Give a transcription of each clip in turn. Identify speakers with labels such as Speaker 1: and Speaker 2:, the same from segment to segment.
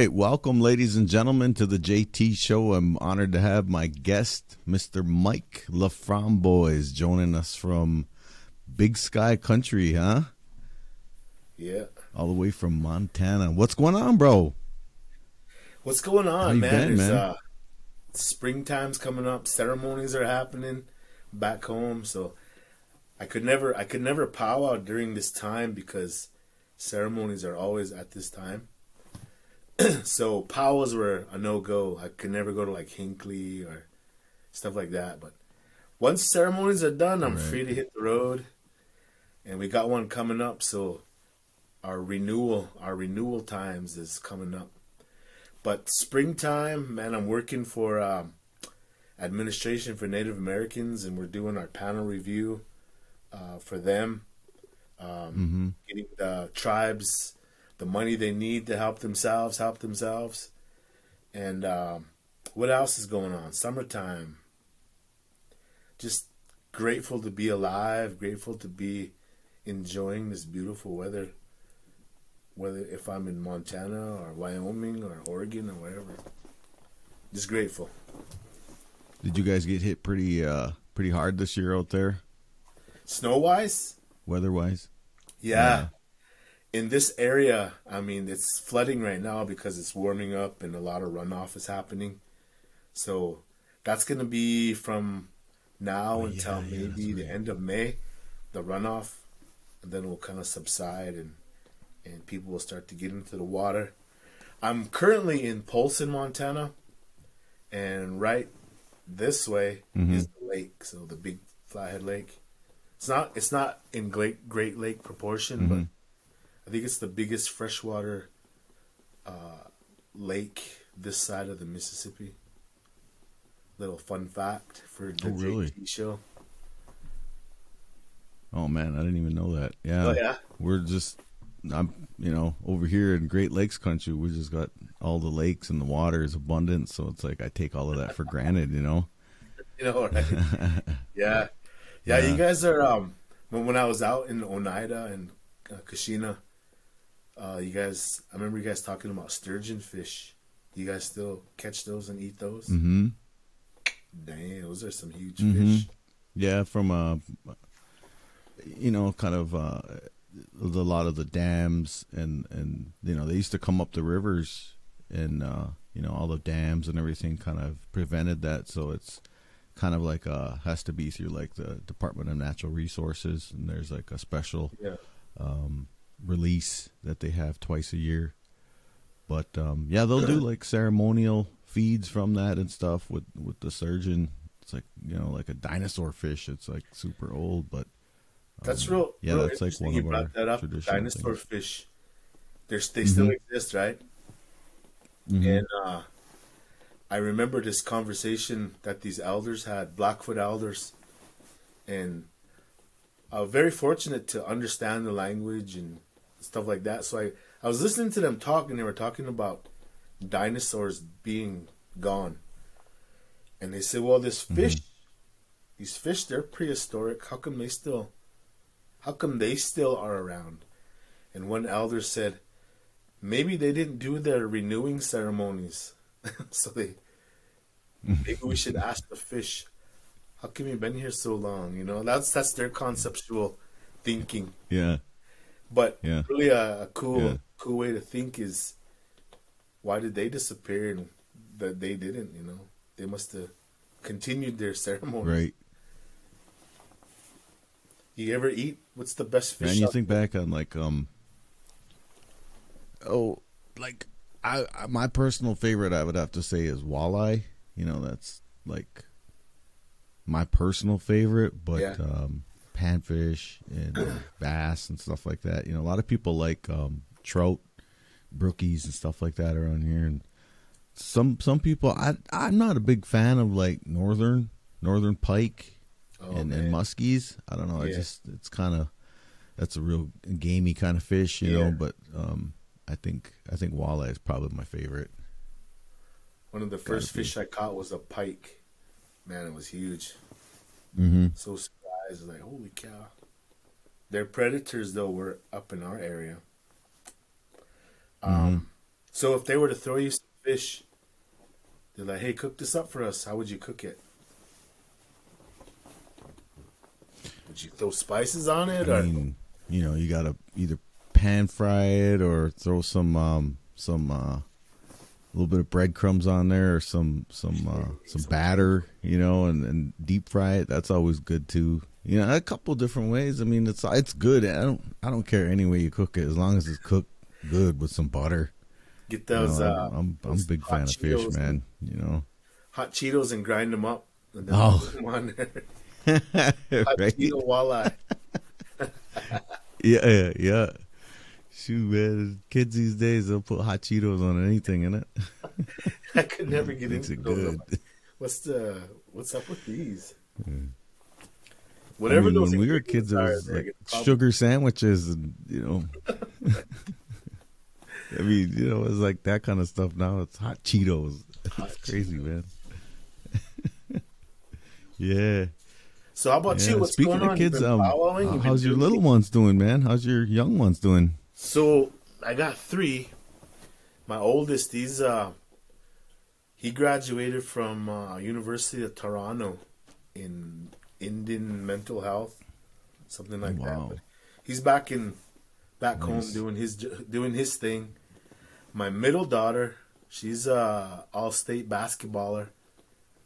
Speaker 1: right. Welcome, ladies and gentlemen, to the JT Show. I'm honored to have my guest, Mr. Mike LaFromboise, joining us from Big Sky Country, huh?
Speaker 2: Yeah.
Speaker 1: All the way from Montana. What's going on, bro?
Speaker 2: What's going
Speaker 1: How
Speaker 2: on,
Speaker 1: you
Speaker 2: man?
Speaker 1: been,
Speaker 2: Is
Speaker 1: man?
Speaker 2: springtime's coming up, ceremonies are happening back home, so I could never powwow during this time because ceremonies are always at this time. So powwows were a no-go. I could never go to like Hinckley or stuff like that, but once ceremonies are done, I'm
Speaker 1: Right.
Speaker 2: free to hit the road, and we got one coming up, so our renewal times is coming up. But springtime, man, I'm working for Administration for Native Americans, and we're doing our panel review for them,
Speaker 1: Mm-hmm.
Speaker 2: getting the tribes the money they need to help themselves. And what else is going on? Summertime. Just grateful to be alive, grateful to be enjoying this beautiful weather, whether if I'm in Montana or Wyoming or Oregon or wherever. Just grateful.
Speaker 1: Did you guys get hit pretty hard this year out there,
Speaker 2: Snow wise,
Speaker 1: weather-wise?
Speaker 2: yeah.
Speaker 1: Yeah.
Speaker 2: In this area, I mean, it's flooding right now because it's warming up and a lot of runoff is happening. So that's going to be from now
Speaker 1: Oh,
Speaker 2: until
Speaker 1: yeah, that's
Speaker 2: maybe the
Speaker 1: right.
Speaker 2: end of May, the runoff, and then it will kind of subside and people will start to get into the water. I'm currently in Polson, Montana, and right this way
Speaker 1: Mm-hmm.
Speaker 2: is the lake, so the big Flathead Lake. It's not in Great Lake proportion,
Speaker 1: Mm-hmm.
Speaker 2: but I think it's the biggest freshwater lake this side of the Mississippi. Little fun fact for
Speaker 1: Oh,
Speaker 2: the
Speaker 1: really?
Speaker 2: JT show.
Speaker 1: Oh, man, I didn't even know that.
Speaker 2: Oh
Speaker 1: Yeah.
Speaker 2: yeah,
Speaker 1: I'm over here in Great Lakes country. We just got all the lakes and the water is abundant. So it's like I take all of that for granted.
Speaker 2: you know, right? Yeah, yeah. You
Speaker 1: Yeah.
Speaker 2: guys are when I was out in Oneida and Kashina, you guys. I remember you guys talking about sturgeon fish. You guys still catch those and eat those?
Speaker 1: Mm-hmm.
Speaker 2: Dang, those are some huge
Speaker 1: Mm-hmm.
Speaker 2: fish.
Speaker 1: Yeah, from kind of a lot of the dams and they used to come up the rivers and all the dams and everything kind of prevented that. So it's kind of like has to be through like the Department of Natural Resources, and there's like a special
Speaker 2: Yeah.
Speaker 1: release that they have twice a year. But yeah, they'll do like ceremonial feeds from that and stuff with the surgeon. It's like like a dinosaur fish. It's like super old, but
Speaker 2: That's real,
Speaker 1: yeah,
Speaker 2: real
Speaker 1: that's like
Speaker 2: interesting.
Speaker 1: one
Speaker 2: You
Speaker 1: of our
Speaker 2: brought that up.
Speaker 1: traditional
Speaker 2: Dinosaur
Speaker 1: things.
Speaker 2: fish. They still
Speaker 1: Mm-hmm.
Speaker 2: exist, right?
Speaker 1: Mm-hmm.
Speaker 2: And I remember this conversation that these elders had, Blackfoot elders, and very fortunate to understand the language and stuff like that. So I was listening to them talk, and they were talking about dinosaurs being gone. And they said, well,
Speaker 1: Mm-hmm.
Speaker 2: these fish, they're prehistoric. How come they still are around? And one elder said, maybe they didn't do their renewing ceremonies. So maybe we should ask the fish, how come you've been here so long? That's their conceptual thinking.
Speaker 1: Yeah,
Speaker 2: But
Speaker 1: yeah,
Speaker 2: really a
Speaker 1: yeah.
Speaker 2: cool way to think is, why did they disappear and that they didn't, They must have continued their ceremonies.
Speaker 1: Right.
Speaker 2: You ever eat? What's the best
Speaker 1: Man,
Speaker 2: fish
Speaker 1: you
Speaker 2: out
Speaker 1: think
Speaker 2: there?
Speaker 1: back on like like my personal favorite I would have to say is walleye. That's like my personal favorite, but
Speaker 2: Yeah.
Speaker 1: panfish and bass and stuff like that. A lot of people like trout, brookies and stuff like that around here, and some people I'm not a big fan of like northern pike
Speaker 2: Oh
Speaker 1: and
Speaker 2: man.
Speaker 1: muskies. I don't know.
Speaker 2: Yeah.
Speaker 1: It's kind of that's a real gamey kind of fish.
Speaker 2: Yeah.
Speaker 1: But I think walleye is probably my favorite.
Speaker 2: One of the
Speaker 1: Gotta
Speaker 2: first
Speaker 1: be.
Speaker 2: fish I caught was a pike. Man, it was huge.
Speaker 1: Mm-hmm.
Speaker 2: So surprised, like, holy cow. Their predators though were up in our area.
Speaker 1: Mm-hmm.
Speaker 2: Um, So if they were to throw you some fish, they're like, "Hey, cook this up for us." How would you cook it? Would you throw spices on
Speaker 1: I
Speaker 2: it, or
Speaker 1: mean, you gotta either pan fry it or throw some little bit of breadcrumbs on there or some batter, and deep fry it. That's always good too. A couple different ways. I mean, it's good. I don't care any way you cook it as long as it's cooked good with some butter.
Speaker 2: get those?
Speaker 1: I'm a
Speaker 2: Those
Speaker 1: big
Speaker 2: hot
Speaker 1: fan of fish,
Speaker 2: Cheetos
Speaker 1: man.
Speaker 2: hot Cheetos and grind them up, and then
Speaker 1: Oh,
Speaker 2: put them on there. Hot
Speaker 1: right.
Speaker 2: Cheeto walleye.
Speaker 1: Yeah, yeah. Shoot, man. Kids these days, they'll put hot Cheetos on anything in it.
Speaker 2: I could never get
Speaker 1: Makes
Speaker 2: into
Speaker 1: it
Speaker 2: those.
Speaker 1: good.
Speaker 2: What's up with these?
Speaker 1: I
Speaker 2: Whatever
Speaker 1: mean,
Speaker 2: those
Speaker 1: when we were
Speaker 2: ingredients
Speaker 1: kids, it
Speaker 2: are,
Speaker 1: was
Speaker 2: they're
Speaker 1: like
Speaker 2: gonna probably-
Speaker 1: sugar sandwiches, and I mean, it was like that kind of stuff. Now it's hot Cheetos.
Speaker 2: Hot
Speaker 1: It's crazy,
Speaker 2: Cheetos.
Speaker 1: man. Yeah.
Speaker 2: So how about
Speaker 1: Yeah.
Speaker 2: you? What's
Speaker 1: Speaking
Speaker 2: going on?
Speaker 1: of
Speaker 2: You've
Speaker 1: kids,
Speaker 2: been powwowing? You've been
Speaker 1: how's your
Speaker 2: doing-
Speaker 1: little ones doing, man? How's your young ones doing?
Speaker 2: So I got 3. My oldest, he graduated from University of Toronto in Indian mental health, something like
Speaker 1: Wow.
Speaker 2: that. But he's back home
Speaker 1: Nice.
Speaker 2: doing his thing. My middle daughter, she's a all-state basketballer.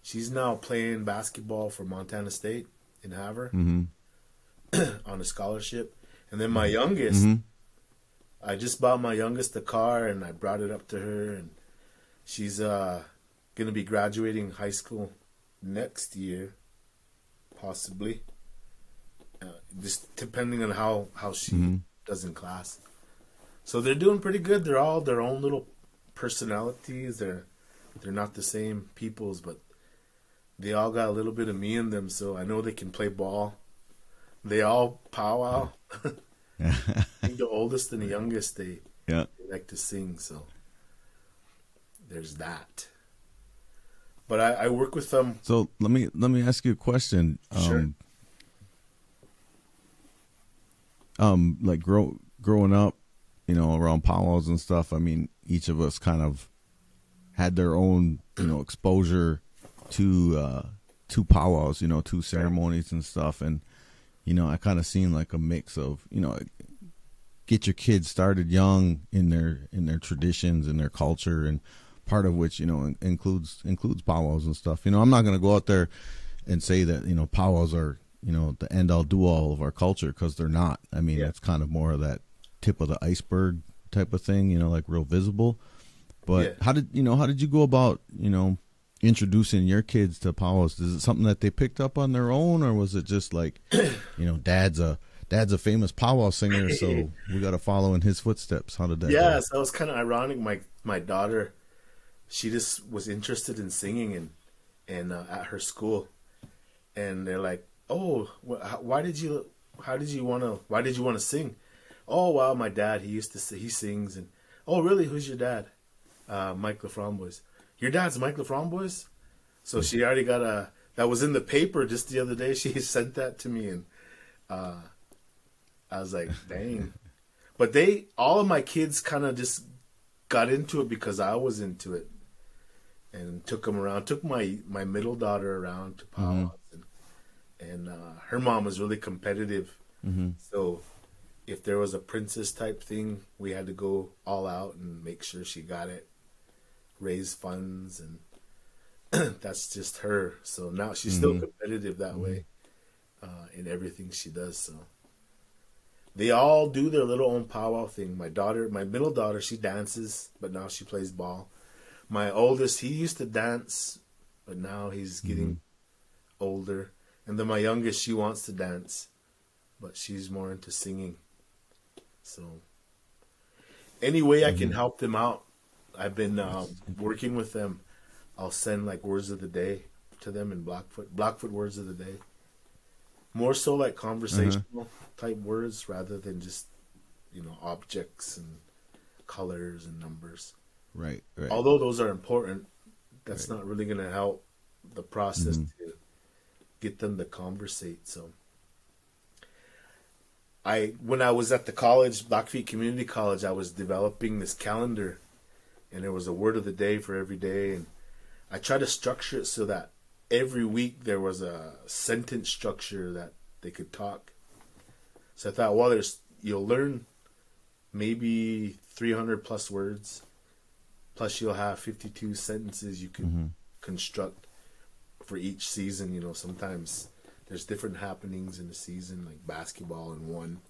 Speaker 2: She's now playing basketball for Montana State in Havre
Speaker 1: Mm-hmm.
Speaker 2: on a scholarship. And then my youngest,
Speaker 1: Mm-hmm.
Speaker 2: I just bought my youngest a car and I brought it up to her, and she's gonna be graduating high school next year, possibly. Just depending on how she
Speaker 1: Mm-hmm.
Speaker 2: does in class. So they're doing pretty good. They're all their own little personalities. They're not the same people's, but they all got a little bit of me in them. So I know they can play ball. They all powwow. I think the oldest and the youngest, they
Speaker 1: Yeah.
Speaker 2: like to sing, so there's that. But I work with them.
Speaker 1: So let me ask you a question.
Speaker 2: Sure.
Speaker 1: Like growing up, around powwows and stuff. I mean, each of us kind of had their own, exposure to powwows, to ceremonies and stuff. And I kind of seen like a mix of, get your kids started young in their traditions and their culture, and part of which includes powwows and stuff. I'm not going to go out there and say that powwows are the end all do all of our culture, because they're not. I mean,
Speaker 2: Yeah.
Speaker 1: it's kind of more of that tip of the iceberg type of thing, like real visible. But
Speaker 2: Yeah.
Speaker 1: how did you go about introducing your kids to powwows? Is it something that they picked up on their own, or was it just like dad's a famous powwow singer, so we got to follow in his footsteps? How did that
Speaker 2: Yeah,
Speaker 1: go?
Speaker 2: so it was kind of ironic. My daughter, she just was interested in singing and at her school, and they're like, "Oh, why did you want to sing?" "Oh, well, my dad, he sings." And, "Oh, really? Who's your dad?" Mike LaFromboise." "Your dad's Mike LaFromboise?" So she already got that was in the paper just the other day. She sent that to me, and I was like, dang. But all of my kids kind of just got into it because I was into it, and took them around. Took my middle daughter around to powwows, and her mom was really competitive.
Speaker 1: Mm-hmm.
Speaker 2: So if there was a princess type thing, we had to go all out and make sure she got it, raise funds, and that's just her. So now she's still competitive that way in everything she does. So they all do their little own powwow thing. My middle daughter, she dances, but now she plays ball. My oldest, he used to dance, but now he's getting older. And then my youngest, she wants to dance, but she's more into singing. So any way I can help them out, I've been working with them. I'll send like words of the day to them in Blackfoot words of the day. More so like conversational type words rather than just, objects and colors and numbers.
Speaker 1: Right.
Speaker 2: Although those are important, that's not really going to help the process to get them to conversate. So when I was at the college, Blackfeet Community College, I was developing this calendar, and there was a word of the day for every day, and I tried to structure it so that every week there was a sentence structure that they could talk. So I thought, well, you'll learn maybe 300 plus words, plus you'll have 52 sentences you can construct for each season. You know, sometimes there's different happenings in the season, like basketball in one,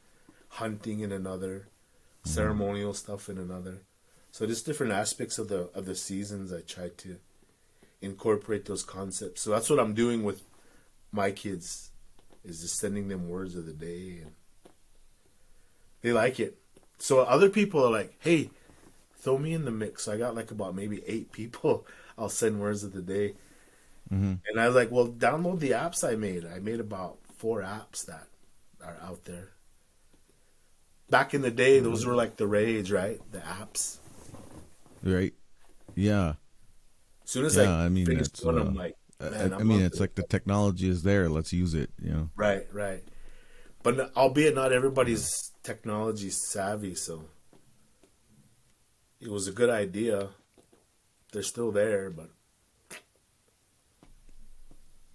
Speaker 2: hunting in another, ceremonial stuff in another. So just different aspects of the seasons. I try to incorporate those concepts. So that's what I'm doing with my kids, is just sending them words of the day, and they like it. So other people are like, hey, throw me in the mix. So I got like about maybe 8 people I'll send words of the day. And I was like, well, download the apps I made. I made about 4 apps that are out there. Back in the day, those were like the rage, right? The apps.
Speaker 1: Right. Yeah.
Speaker 2: As soon as
Speaker 1: I mean,
Speaker 2: finished
Speaker 1: it's,
Speaker 2: one, I'm like, man,
Speaker 1: I mean, it's like the technology is there. Let's use it, you know?
Speaker 2: Right. But albeit not everybody's technology savvy, so it was a good idea. They're still there, but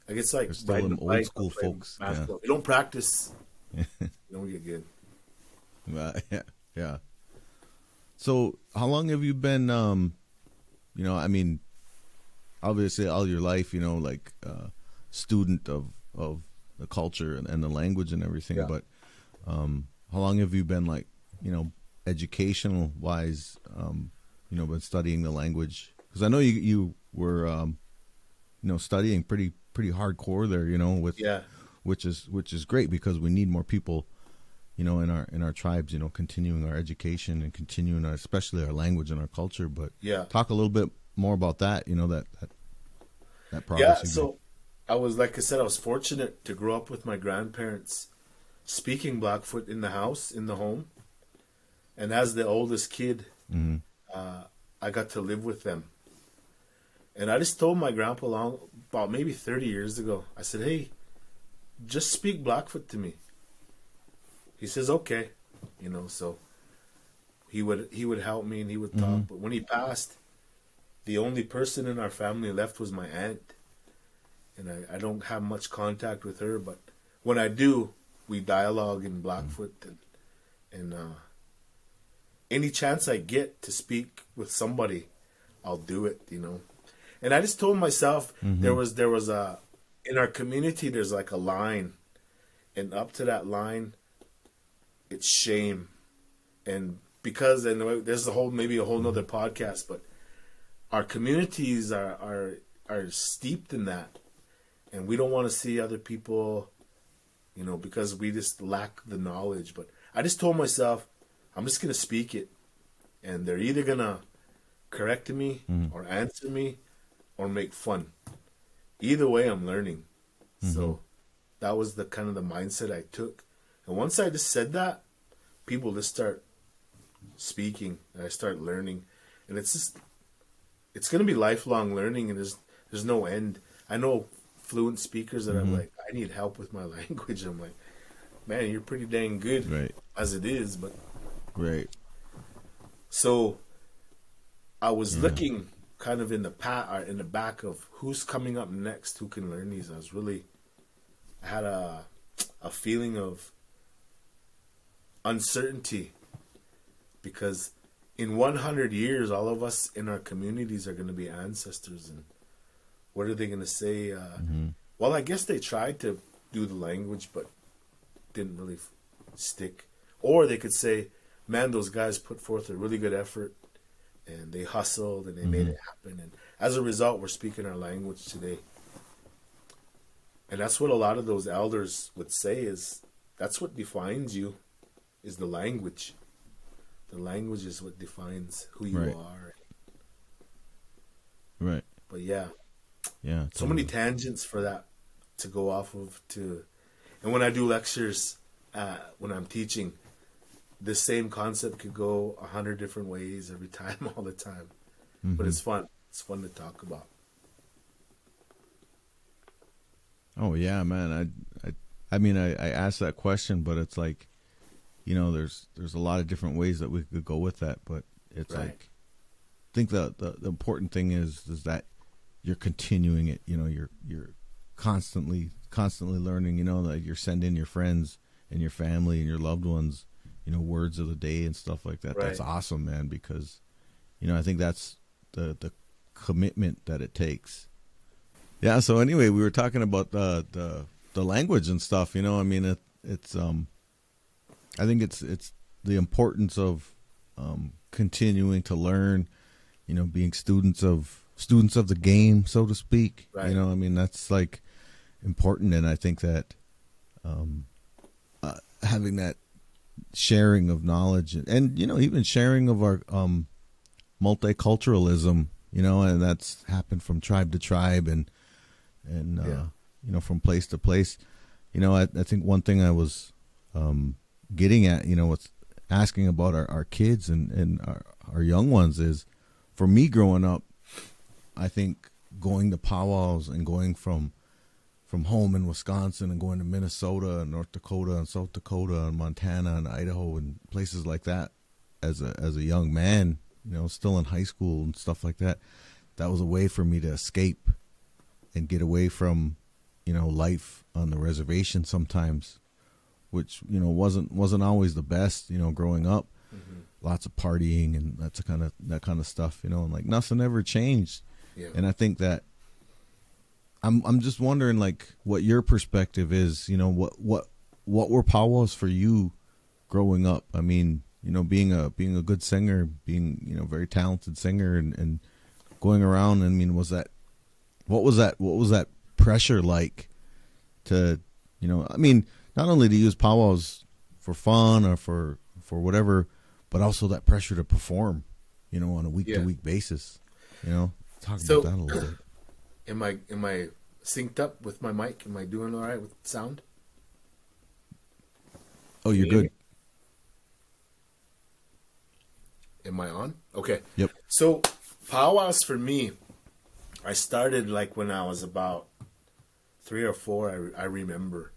Speaker 2: I guess like
Speaker 1: They're still them old school folks. Yeah.
Speaker 2: You don't practice, you don't get good.
Speaker 1: Yeah. So how long have you been, you know, I mean, obviously all your life, you know, like student of the culture and the language and everything, but how long have you been, like, you know, educational wise, you know, been studying the language? Because I know you were, you know, studying pretty hardcore there, you know, with which is great, because we need more people, you know, in our tribes, you know, continuing our education and continuing especially our language and our culture. But talk a little bit more about that, you know, that progress.
Speaker 2: Yeah, so I was fortunate to grow up with my grandparents speaking Blackfoot in the house, in the home. And as the oldest kid, I got to live with them. And I just told my grandpa about maybe 30 years ago, I said, hey, just speak Blackfoot to me. He says, okay. You know, so he would help me and he would talk. But when he passed, the only person in our family left was my aunt. And I don't have much contact with her, but when I do, we dialogue in Blackfoot, and any chance I get to speak with somebody, I'll do it, you know. And I just told myself there was in our community, there's like a line, and up to that line, it's shame. And there's maybe a whole nother podcast, but our communities are steeped in that. And we don't want to see other people, you know, because we just lack the knowledge. But I just told myself, I'm just going to speak it. And they're either going to correct me or answer me or make fun. Either way, I'm learning. So that was the kind of the mindset I took. And once I just said that, people just start speaking. And I start learning. And it's going to be lifelong learning. And there's no end. I know fluent speakers that I'm like, I need help with my language. I'm like, man, you're pretty dang good as it is, but so I was looking kind of in the back of who's coming up next, who can learn these. I had a feeling of uncertainty, because in 100 years, all of us in our communities are going to be ancestors, and what are they going to say? Well, I guess they tried to do the language, but didn't really stick. Or they could say, man, those guys put forth a really good effort, and they hustled, and they made it happen. And as a result, we're speaking our language today. And that's what a lot of those elders would say, is that's what defines you, is the language. The language is what defines who you are.
Speaker 1: Right.
Speaker 2: But yeah.
Speaker 1: Yeah.
Speaker 2: So many tangents for that to go off of and when I do lectures, when I'm teaching, the same concept could go 100 different ways every time, all the time. But it's fun. It's fun to talk about.
Speaker 1: Oh yeah, man. I mean, I asked that question, but it's like, you know, there's a lot of different ways that we could go with that, but it's like, think the important thing is that you're continuing it. You know, you're constantly learning. You know, that you're sending your friends and your family and your loved ones, you know, words of the day and stuff like that. That's
Speaker 2: Right.
Speaker 1: awesome, man. Because you know, I think that's the commitment that it takes. Yeah. So anyway, we were talking about the language and stuff. You know, I mean, it's I think it's the importance of continuing to learn. You know, being students of the game, so to speak. You
Speaker 2: Right.
Speaker 1: know, I mean, that's like important, and I think that having that sharing of knowledge and you know even sharing of our multiculturalism, you know, and that's happened from tribe to tribe and
Speaker 2: Yeah.
Speaker 1: you know from place to place. You know, I think one thing I was getting at, you know, with asking about our kids and our young ones is, for me growing up, I think going to powwows and going from home in Wisconsin and going to Minnesota and North Dakota and South Dakota and Montana and Idaho and places like that as a young man, you know, still in high school and stuff like that, that was a way for me to escape and get away from, you know, life on the reservation sometimes, which, you know, wasn't always the best, you know, growing up.
Speaker 2: Hmm.
Speaker 1: Lots of partying and that kind of stuff, you know, and like nothing ever changed.
Speaker 2: Yeah.
Speaker 1: And I think that I'm just wondering like what your perspective is, you know, what were powwows for you growing up? I mean, you know, being a good singer, being, you know, very talented singer and going around, I mean, what was that pressure like to, you know, I mean, not only to use powwows for fun or for whatever, but also that pressure to perform, you know, on a week to
Speaker 2: Yeah.
Speaker 1: week basis, you know, talk about
Speaker 2: So,
Speaker 1: that a little bit.
Speaker 2: am I synced up with my mic? Am I doing all right with sound?
Speaker 1: Oh,
Speaker 2: Can
Speaker 1: you're
Speaker 2: you hear me?
Speaker 1: good.
Speaker 2: Am I on? Okay.
Speaker 1: Yep.
Speaker 2: So, powwows for me, I started like when I was about 3 or 4. I remember,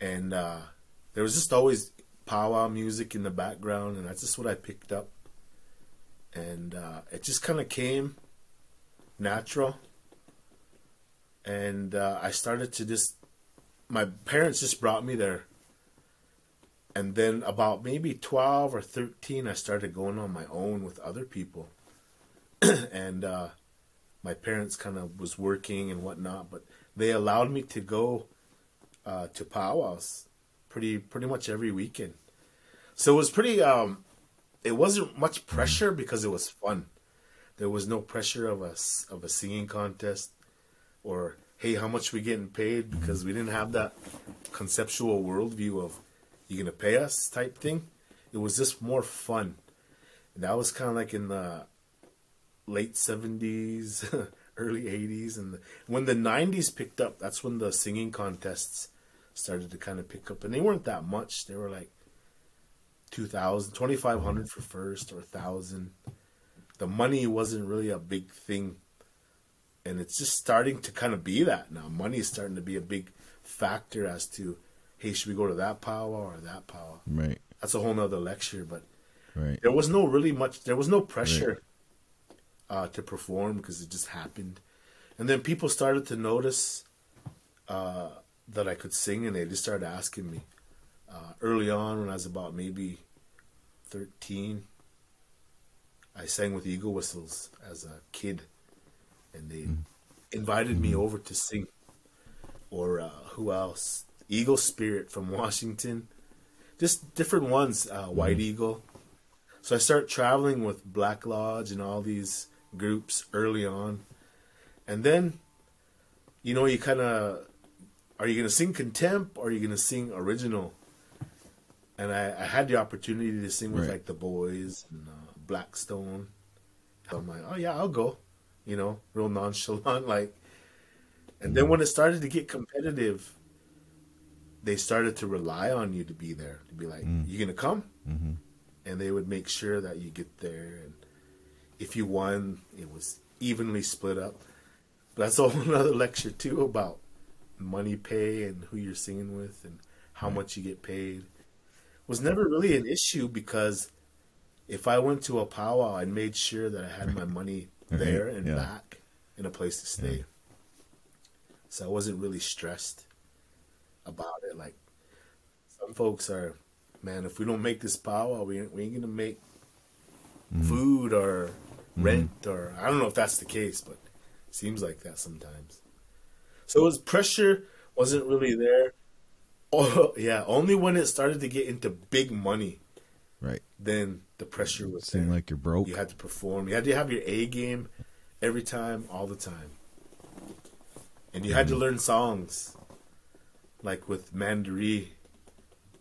Speaker 2: and there was just always powwow music in the background, and that's just what I picked up, and it just kind of came natural, and I started to just. My parents just brought me there, and then about maybe 12 or 13, I started going on my own with other people, and my parents kind of was working and whatnot, but they allowed me to go to powwows pretty much every weekend. So it was pretty. It wasn't much pressure because it was fun. There was no pressure of a singing contest or hey, how much we getting paid, because we didn't have that conceptual worldview of you gonna pay us type thing. It was just more fun. And that was kind of like in the late 70s, early 80s, and when the 90s picked up, that's when the singing contests started to kind of pick up, and they weren't that much. They were like 2,000, 2,500 for first, or 1,000. The money wasn't really a big thing, and it's just starting to kind of be that now. Money is starting to be a big factor as to, hey, should we go to that powwow or that powwow?
Speaker 1: Right.
Speaker 2: That's a whole nother lecture, but
Speaker 1: Right.
Speaker 2: there was no
Speaker 1: Right.
Speaker 2: pressure to perform because it just happened. And then people started to notice that I could sing, and they just started asking me. Early on, when I was about maybe 13, I sang with Eagle Whistles as a kid, and they invited me over to sing. Or who else? Eagle Spirit from Washington. Just different ones, White Eagle. So I started traveling with Black Lodge and all these groups early on. And then, you know, you kind of, are you going to sing contempt or are you going to sing original? And I had the opportunity to sing with
Speaker 1: Right.
Speaker 2: like the Boys and Blackstone. I'm like, oh yeah, I'll go. You know, real nonchalant, like. And then when it started to get competitive, they started to rely on you to be there, to be like, you gonna come?
Speaker 1: Mm-hmm.
Speaker 2: And they would make sure that you get there. And if you won, it was evenly split up. But that's a whole other lecture too about money pay and who you're singing with and how
Speaker 1: Right.
Speaker 2: much you get paid. Was never really an issue because if I went to a powwow, I made sure that I had my money there and
Speaker 1: Yeah.
Speaker 2: back and a place to stay. So I wasn't really stressed about it. Like some folks are, man, if we don't make this powwow, we ain't gonna make food or rent, or I don't know if that's the case, but it seems like that sometimes. So his pressure wasn't really there. Oh yeah, only when it started to get into big money,
Speaker 1: Right.
Speaker 2: then the pressure was
Speaker 1: Seem
Speaker 2: there.
Speaker 1: like you're
Speaker 2: You
Speaker 1: broke.
Speaker 2: had to perform. You had to have your A game every time, all the time. And you had to learn songs. Like with Mandaree,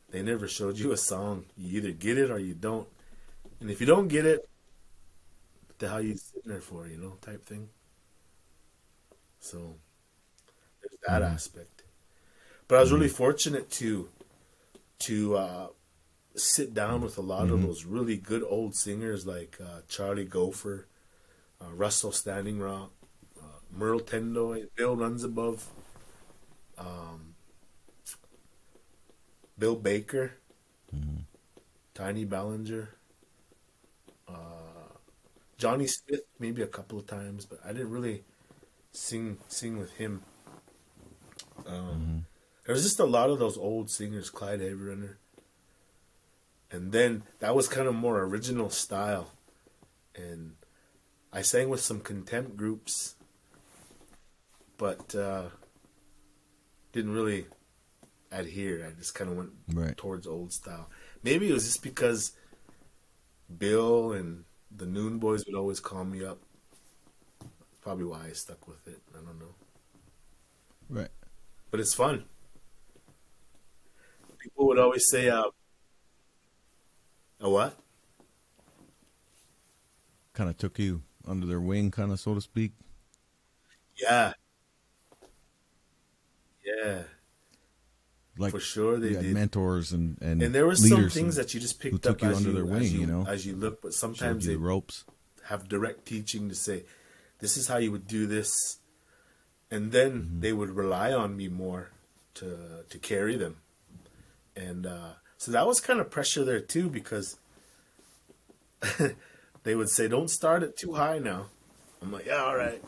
Speaker 2: they never showed you a song. You either get it or you don't. And if you don't get it, what the hell you sitting there for, type thing. So there's that aspect. But I was really fortunate to sit down with a lot of those really good old singers like Charlie Gopher, Russell Standing Rock, Merle Tendoy, Bill Runs Above, Bill Baker, Tiny Ballinger, Johnny Smith maybe a couple of times, but I didn't really sing with him. There was just a lot of those old singers, Clyde Haverunner. And then that was kind of more original style. And I sang with some contempt groups, but didn't really adhere. I just kind of went towards old style. Maybe it was just because Bill and the Noon Boys would always call me up. Probably why I stuck with it. I don't know.
Speaker 1: Right.
Speaker 2: But it's fun. People would always say, a what?
Speaker 1: Kind of took you under their wing, kind of, so to speak.
Speaker 2: Yeah. Yeah.
Speaker 1: Like,
Speaker 2: for sure they
Speaker 1: you had
Speaker 2: did.
Speaker 1: mentors and
Speaker 2: there were some
Speaker 1: leaders
Speaker 2: things that you just
Speaker 1: who
Speaker 2: picked
Speaker 1: took
Speaker 2: up
Speaker 1: you
Speaker 2: as
Speaker 1: under
Speaker 2: you,
Speaker 1: their wing,
Speaker 2: as you look, but
Speaker 1: showed
Speaker 2: sometimes
Speaker 1: you
Speaker 2: they
Speaker 1: the ropes.
Speaker 2: have direct teaching to say, this is how you would do this. And then they would rely on me more to carry them. And so that was kind of pressure there too, because they would say, don't start it too high now. I'm like, yeah, all right.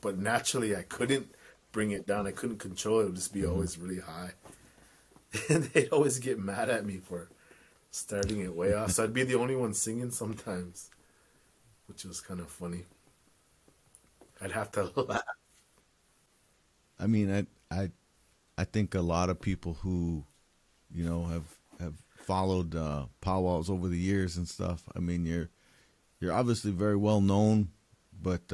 Speaker 2: But naturally, I couldn't bring it down. I couldn't control it. It would just be always really high. And they'd always get mad at me for starting it way off. So I'd be the only one singing sometimes, which was kind of funny. I'd have to laugh.
Speaker 1: I mean, I think a lot of people who, have followed powwows over the years and stuff. I mean, you're obviously very well known, but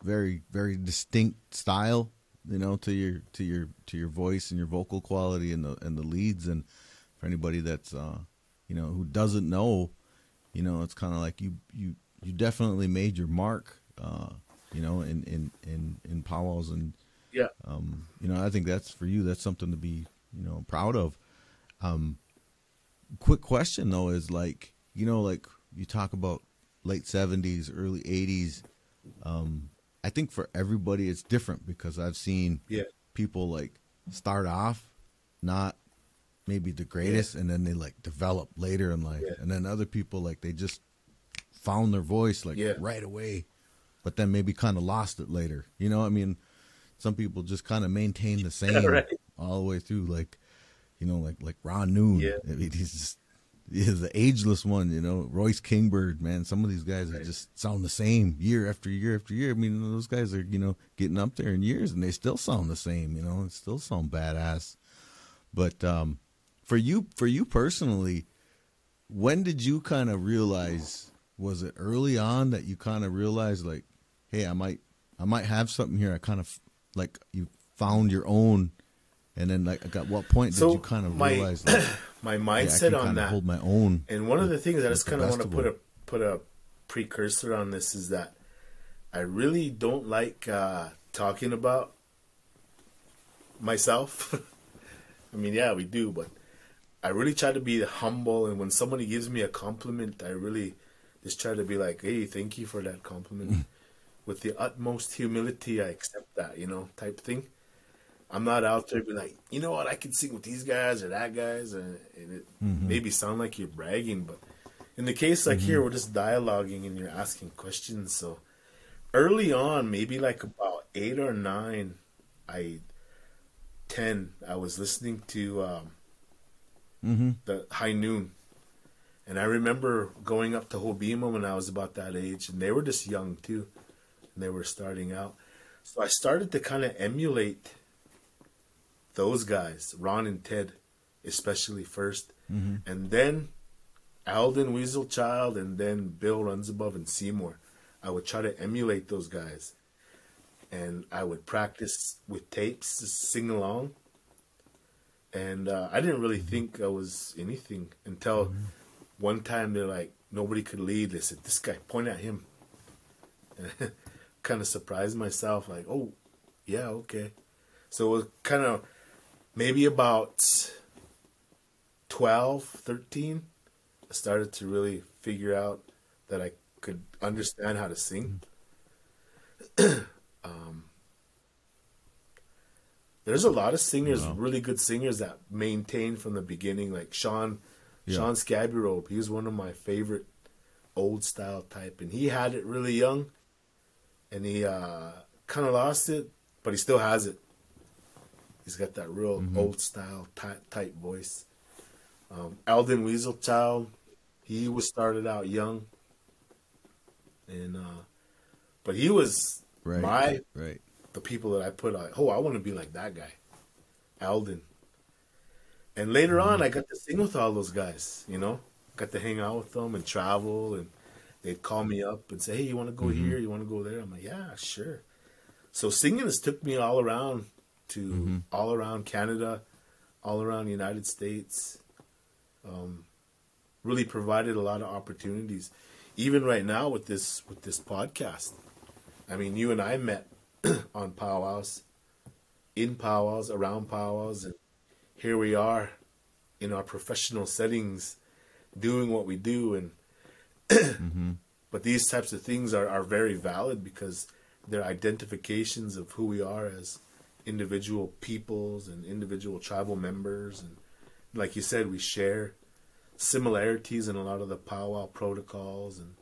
Speaker 1: very very distinct style, to your voice and your vocal quality and the leads. And for anybody that's who doesn't know, it's kind of like you definitely made your mark, in powwows. And
Speaker 2: Yeah.
Speaker 1: I think that's for you. That's something to be, proud of. Quick question though is like you talk about late 70s, early 80s. I think for everybody it's different because I've seen people like start off not maybe the greatest and then they like develop later in life. And then other people like they just found their voice like right away, but then maybe kind of lost it later. I mean, some people just kind of maintain the same all the way through, like like Ron Noon.
Speaker 2: Yeah.
Speaker 1: I mean, he's the ageless one. Royce Kingbird, man. Some of these guys that just sound the same year after year after year. I mean, those guys are getting up there in years and they still sound the same. And still sound badass. But for you personally, when did you kind of realize? Was it early on that you kind of realized like, hey, I might have something here? I kind of like you found your own, and then like at what point did you kind of realize like,
Speaker 2: my mindset
Speaker 1: I can
Speaker 2: on that?
Speaker 1: hold my own.
Speaker 2: And one of the things I just kind of want to
Speaker 1: festival.
Speaker 2: put a precursor on this is that I really don't like talking about myself. I mean, yeah, we do, but I really try to be humble. And when somebody gives me a compliment, I really just try to be like, hey, thank you for that compliment. With the utmost humility, I accept that, type thing. I'm not out there be like, you know what, I can sing with these guys or that guys, and it maybe sound like you're bragging, but In the case like here, we're just dialoguing and you're asking questions. So early on, maybe like about 8 or 9, I 10, I was listening to the High Noon. And I remember going up to Hobima when I was about that age, and they were just young too, and they were starting out. So I started to kind of emulate those guys, Ron and Ted, especially first, and then Alden Weaselchild, and then Bill Runs Above and Seymour. I would try to emulate those guys, and I would practice with tapes to sing along. And I didn't really think I was anything until one time they're like, nobody could lead. They said, this guy, point at him. And kind of surprised myself, like, oh, yeah, okay. So it was kind of maybe about 12, 13, I started to really figure out that I could understand how to sing. There's a lot of singers, really good singers that maintain from the beginning, like Sean Scaburo. He was one of my favorite old style type, and he had it really young, and he kind of lost it, but he still has it. He's got that real old style type voice. Alden Weaselchild, he was started out young, and but he was the people that I put like, oh, I want to be like that guy, Alden. And later on, I got to sing with all those guys, you know, got to hang out with them and travel, and they'd call me up and say, hey, you want to go here? You want to go there? I'm like, yeah, sure. So singing has took me all around all around Canada, all around the United States. Really provided a lot of opportunities. Even right now with this podcast. I mean, you and I met on powwows, in powwows, around powwows, and here we are in our professional settings doing what we do. And but these types of things are very valid because they're identifications of who we are as individual peoples and individual tribal members. And like you said, we share similarities in a lot of the powwow protocols. And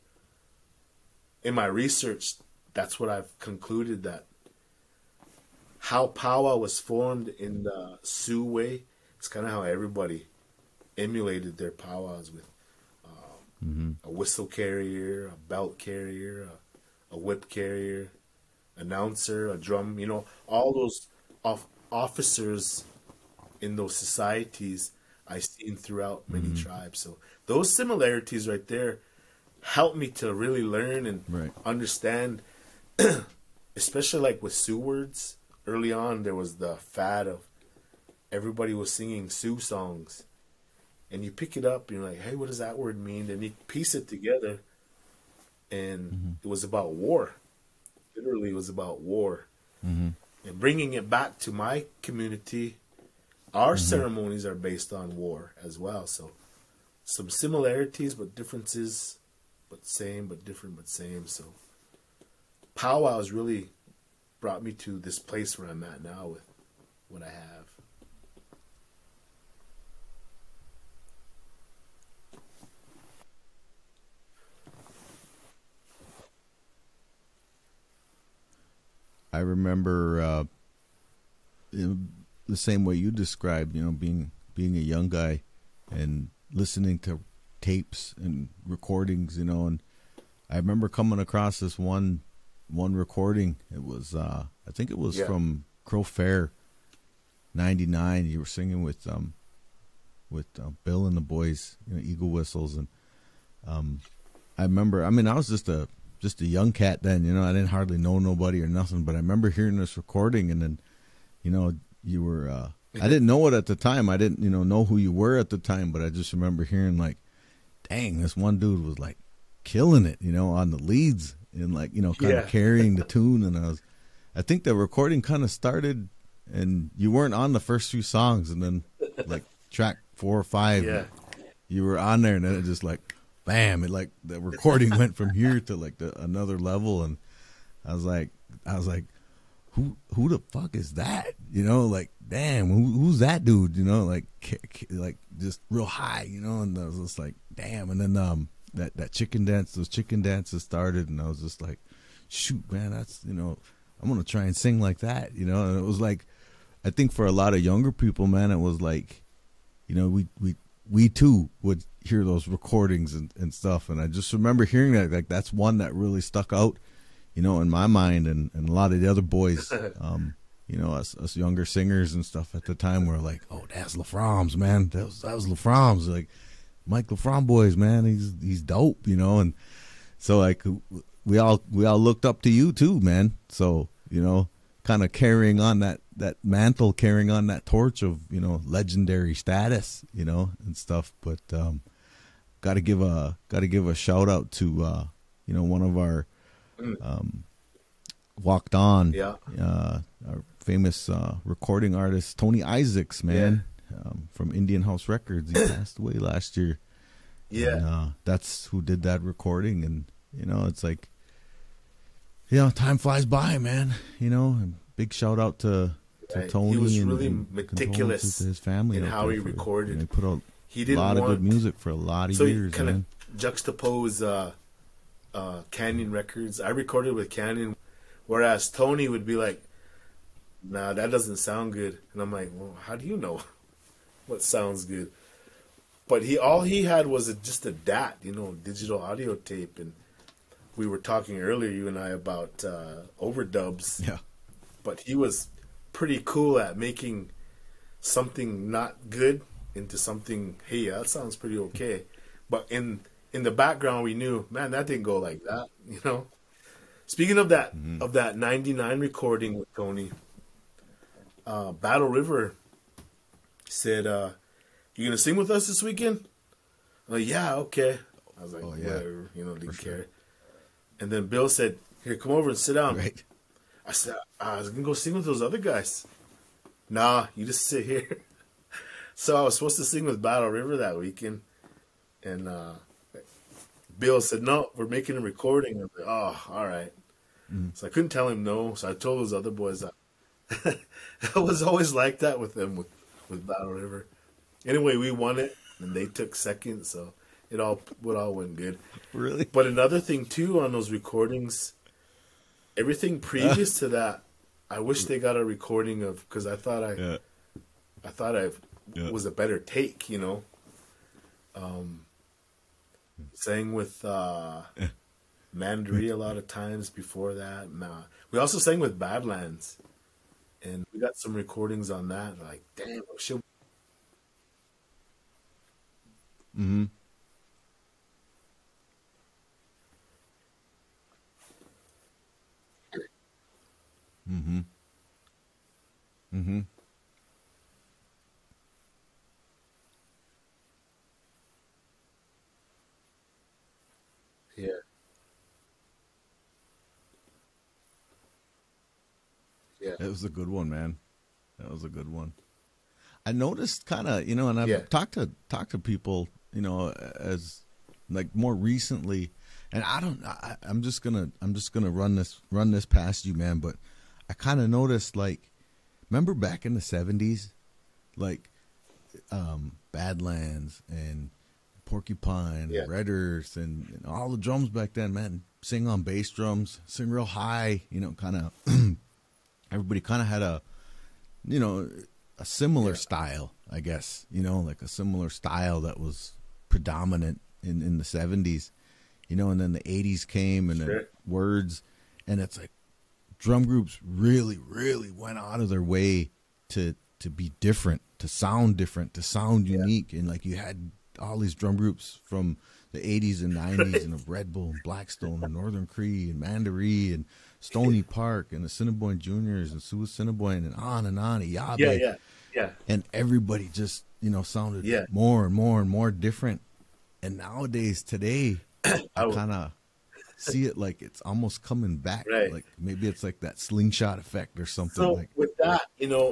Speaker 2: in my research, that's what I've concluded, that how powwow was formed in the Sioux way, it's kind of how everybody emulated their powwows with a whistle carrier, a belt carrier, a whip carrier, announcer, a drum, you know, all those officers in those societies I've seen throughout many tribes. So those similarities right there helped me to really learn and understand, especially like with Sioux words. Early on, there was the fad of everybody was singing Sioux songs. And you pick it up and you're like, hey, what does that word mean? And you piece it together, and it was about war. Literally, it was about war. And bringing it back to my community, our ceremonies are based on war as well. So some similarities but differences, but same, but different, but same. So powwows really brought me to this place where I'm at now with what I have.
Speaker 1: I remember the same way you described, you know, being a young guy and listening to tapes and recordings, you know, and I remember coming across this one recording. It was I think it was from Crow Fair '99. You were singing with Bill and the boys, you know, Eagle Whistles, and I remember. I mean, I was just a young cat then, you know. I didn't hardly know nobody or nothing, but I remember hearing this recording, and then, you know, you were. I didn't know it at the time. I didn't, you know who you were at the time, but I just remember hearing like, dang, this one dude was like killing it, you know, on the leads and like, you know, kind of carrying the tune. And I think the recording kind of started, and you weren't on the first few songs, and then like track 4 or 5, you were on there, and then it just like, bam! It like the recording went from here to like another level, and I was like, who the fuck is that? You know, like, damn, who's that dude? You know, like just real high, you know. And I was just like, damn. And then that chicken dance, those chicken dances started, and I was just like, shoot, man, that's, I'm gonna try and sing like that, And it was like, I think for a lot of younger people, man, it was like, we too would hear those recordings and stuff, and I just remember hearing that, like, that's one that really stuck out, in my mind, and a lot of the other boys, us younger singers and stuff at the time were like, oh, that's LaFromboise, man, that was LaFromboise, like Mike LaFromboise, man, he's dope, and so like we all looked up to you too, man. So kind of carrying on that mantle, carrying on that torch of legendary status, and stuff. But got to give a shout out to one of our walked on, our famous recording artist Tony Isaacs, man, from Indian House Records. He passed away last year. Yeah, and, that's who did that recording, and it's like, time flies by, man. And big shout out to Tony. He
Speaker 2: was
Speaker 1: and,
Speaker 2: really
Speaker 1: and
Speaker 2: meticulous
Speaker 1: to his family
Speaker 2: in how he recorded.
Speaker 1: He put out
Speaker 2: he didn't
Speaker 1: a lot
Speaker 2: want,
Speaker 1: of good music for a lot of
Speaker 2: so
Speaker 1: years.
Speaker 2: So he kind of juxtapose Canyon Records. I recorded with Canyon, whereas Tony would be like, "Nah, that doesn't sound good," and I'm like, "Well, how do you know what sounds good?" But all he had was just a DAT, digital audio tape, and we were talking earlier, you and I, about overdubs.
Speaker 1: Yeah.
Speaker 2: But he was pretty cool at making something not good into something, hey, that sounds pretty okay. But in the background, we knew, man, that didn't go like that, Speaking of that, of that 99 recording with Tony, Battle River said, you going to sing with us this weekend? I'm like, yeah, okay. I was like, whatever, didn't care. And then Bill said, here, come over and sit down.
Speaker 1: Right.
Speaker 2: I said, I was going to go sing with those other guys. Nah, you just sit here. So I was supposed to sing with Battle River that weekend. And Bill said, no, we're making a recording. I was like, oh, all right. So I couldn't tell him no. So I told those other boys that. I was always like that with them, with Battle River. Anyway, we won it, and they took second, so it all went good.
Speaker 1: Really?
Speaker 2: But another thing too on those recordings, everything previous to that, I wish they got a recording of, because I thought I was a better take, sang with Mandarin a lot of times before that. We also sang with Badlands, and we got some recordings on that. Like, damn, she'll.
Speaker 1: Mm-hmm. Mm-hmm. Mm-hmm.
Speaker 2: Yeah. Yeah.
Speaker 1: It was a good one, man. That was a good one. I noticed kind of, and I've talked to people, as like more recently, and I'm just gonna run this past you, man. But I kind of noticed, like, remember back in the '70s, like, Badlands and Porcupine, Red Earth, and all the drums back then, man, sing on bass drums, sing real high, kind of. Everybody kind of had a similar style, I guess, like a similar style that was predominant in the '70s, and then the '80s came, and then words, and it's like drum groups really, really went out of their way to be different, to sound different, to sound unique, and like you had all these drum groups from the '80s and '90s, and of Red Bull and Blackstone and Northern Cree and Mandaree and Stony Park and the Cinnabon Juniors and Sue Cinnabon and on, Yabe.
Speaker 2: Yeah.
Speaker 1: And everybody just, sounded more and more and more different. And nowadays, today, I kind of see it like it's almost coming back.
Speaker 2: Right.
Speaker 1: Like maybe it's like that slingshot effect or something.
Speaker 2: So
Speaker 1: like
Speaker 2: with that,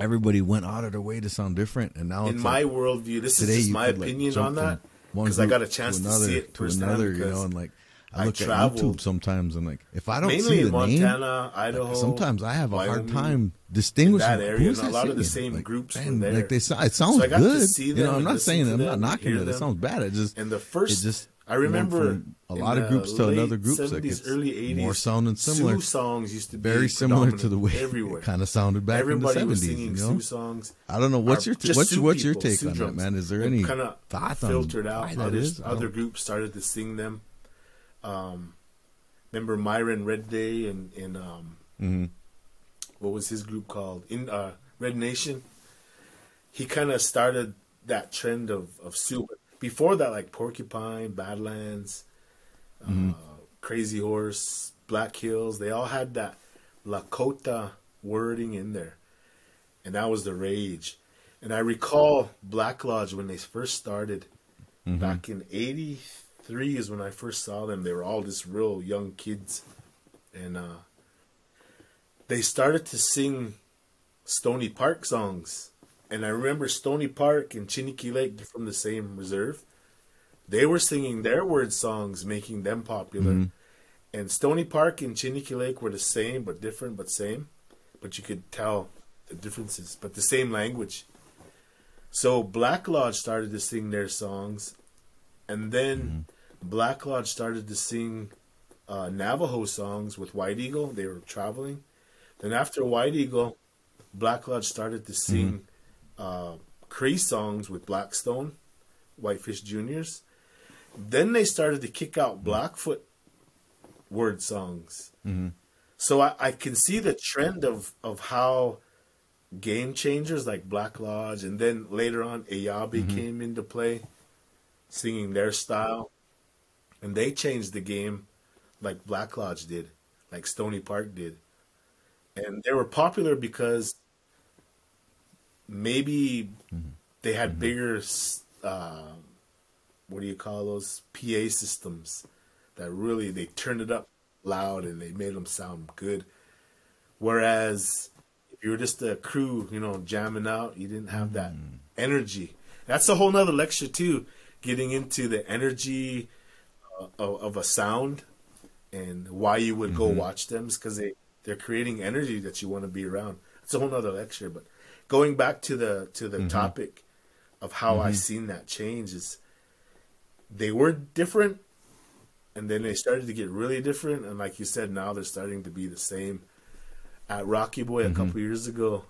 Speaker 1: everybody went out of their way to sound different. And now
Speaker 2: in
Speaker 1: it's
Speaker 2: my
Speaker 1: like,
Speaker 2: worldview, this is just my opinion on that. Because I got a chance to see it firsthand.
Speaker 1: And like, I look at
Speaker 2: traveled,
Speaker 1: YouTube sometimes, and like, if I don't
Speaker 2: mainly
Speaker 1: see the
Speaker 2: in Montana,
Speaker 1: name,
Speaker 2: Idaho,
Speaker 1: like, sometimes I have a
Speaker 2: Wyoming,
Speaker 1: hard time distinguishing
Speaker 2: that area.
Speaker 1: who's
Speaker 2: And a lot of the
Speaker 1: singing.
Speaker 2: same
Speaker 1: like,
Speaker 2: groups
Speaker 1: man,
Speaker 2: were there.
Speaker 1: like it sounds
Speaker 2: So I got to
Speaker 1: good.
Speaker 2: see them
Speaker 1: I'm
Speaker 2: and
Speaker 1: not
Speaker 2: listen
Speaker 1: saying
Speaker 2: to
Speaker 1: I'm
Speaker 2: them
Speaker 1: not
Speaker 2: and
Speaker 1: knocking
Speaker 2: hear
Speaker 1: it. It
Speaker 2: them.
Speaker 1: sounds bad. It just
Speaker 2: And the first, I
Speaker 1: went
Speaker 2: remember
Speaker 1: from a
Speaker 2: in
Speaker 1: lot of
Speaker 2: the
Speaker 1: groups to another
Speaker 2: late
Speaker 1: groups. Like
Speaker 2: 70s,
Speaker 1: it's
Speaker 2: early
Speaker 1: more
Speaker 2: 80s,
Speaker 1: sounding similar,
Speaker 2: Sioux songs used to
Speaker 1: very
Speaker 2: be
Speaker 1: similar to
Speaker 2: predominant
Speaker 1: the way it
Speaker 2: everywhere.
Speaker 1: kind of sounded back in the
Speaker 2: Everybody was
Speaker 1: '70s.
Speaker 2: singing
Speaker 1: You
Speaker 2: Sioux
Speaker 1: know,
Speaker 2: songs.
Speaker 1: I don't know
Speaker 2: Or
Speaker 1: what's your
Speaker 2: just Sioux
Speaker 1: what's your
Speaker 2: people,
Speaker 1: take
Speaker 2: Sioux
Speaker 1: on that,
Speaker 2: drums.
Speaker 1: man? Is there
Speaker 2: And
Speaker 1: any
Speaker 2: kind of
Speaker 1: thoughts on
Speaker 2: filtered out.
Speaker 1: why that is?
Speaker 2: Other groups started to sing them. Remember Myron Red Day and
Speaker 1: Mm-hmm.
Speaker 2: what was his group called? In Red Nation. He kind of started that trend of Sioux. Before that, like Porcupine, Badlands,
Speaker 1: Mm-hmm.
Speaker 2: Crazy Horse, Black Hills, they all had that Lakota wording in there. And that was the rage. And I recall Black Lodge when they first started
Speaker 1: Mm-hmm.
Speaker 2: back in '83 is when I first saw them. They were all just real young kids. And they started to sing Stony Park songs. And I remember Stony Park and Chiniki Lake, they're from the same reserve. They were singing their word songs, making them popular.
Speaker 1: Mm-hmm.
Speaker 2: And Stony Park and Chiniki Lake were the same, but different, but same. But you could tell the differences, but the same language. So Black Lodge started to sing their songs, and then
Speaker 1: Mm-hmm.
Speaker 2: Black Lodge started to sing Navajo songs with White Eagle. They were traveling. Then after White Eagle, Black Lodge started to
Speaker 1: Mm-hmm.
Speaker 2: sing Cree songs with Blackstone, Whitefish Juniors. Then they started to kick out Blackfoot word songs.
Speaker 1: Mm-hmm.
Speaker 2: So I can see the trend of how game changers like Black Lodge and then later on Ayabe
Speaker 1: Mm-hmm.
Speaker 2: came into play, singing their style. And they changed the game like Black Lodge did, like Stony Park did. And they were popular because maybe they had
Speaker 1: Mm-hmm.
Speaker 2: bigger, what do you call those, PA systems that really, they turned it up loud and they made them sound good. Whereas if you were just a crew, jamming out, you didn't have that energy. That's a whole nother lecture too, getting into the energy of a sound and why you would go
Speaker 1: Mm-hmm.
Speaker 2: watch them is because they're creating energy that you want to be around. It's a whole nother lecture. But going back to the
Speaker 1: Mm-hmm.
Speaker 2: topic of how I
Speaker 1: Mm-hmm.
Speaker 2: seen that change is they were different and then they started to get really different, and like you said, now they're starting to be the same. At Rocky Boy a
Speaker 1: Mm-hmm.
Speaker 2: couple years ago,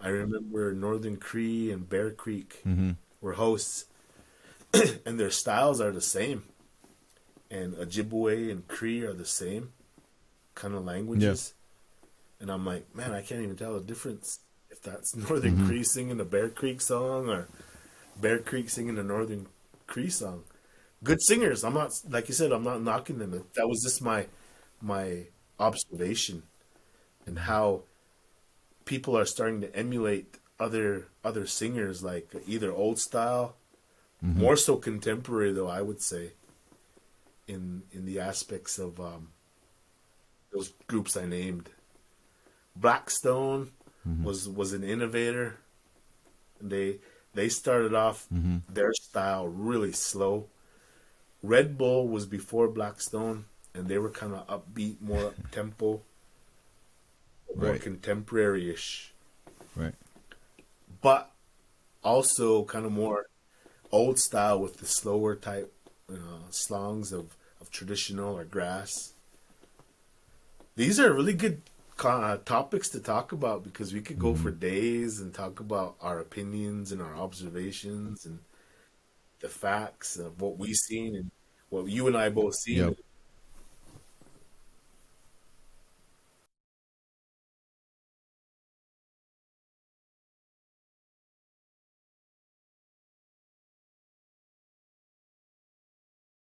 Speaker 2: I remember Northern Cree and Bear Creek
Speaker 1: Mm-hmm.
Speaker 2: were hosts, and their styles are the same. And Ojibwe and Cree are the same kind of
Speaker 1: Yeah.
Speaker 2: languages. And I'm like, man, I can't even tell the difference if that's Northern
Speaker 1: Mm-hmm.
Speaker 2: Cree singing a Bear Creek song or Bear Creek singing a Northern Cree song. Good singers. I'm not, like you said, I'm not knocking them. That was just my observation and how people are starting to emulate other singers, like either old style,
Speaker 1: Mm-hmm.
Speaker 2: more so contemporary though, I would say, in the aspects of those groups I named. Blackstone
Speaker 1: Mm-hmm.
Speaker 2: was an innovator. They started off
Speaker 1: Mm-hmm.
Speaker 2: their style really slow. Red Bull was before Blackstone, and they were kind of upbeat, more up tempo, more
Speaker 1: Right.
Speaker 2: contemporary-ish,
Speaker 1: Right.
Speaker 2: but also kind of more old style with the slower type songs of traditional or grass. These are really good topics to talk about because we could go
Speaker 1: Mm-hmm.
Speaker 2: for days and talk about our opinions and our observations and the facts of what we've seen and what you and I both seen.
Speaker 1: Yep.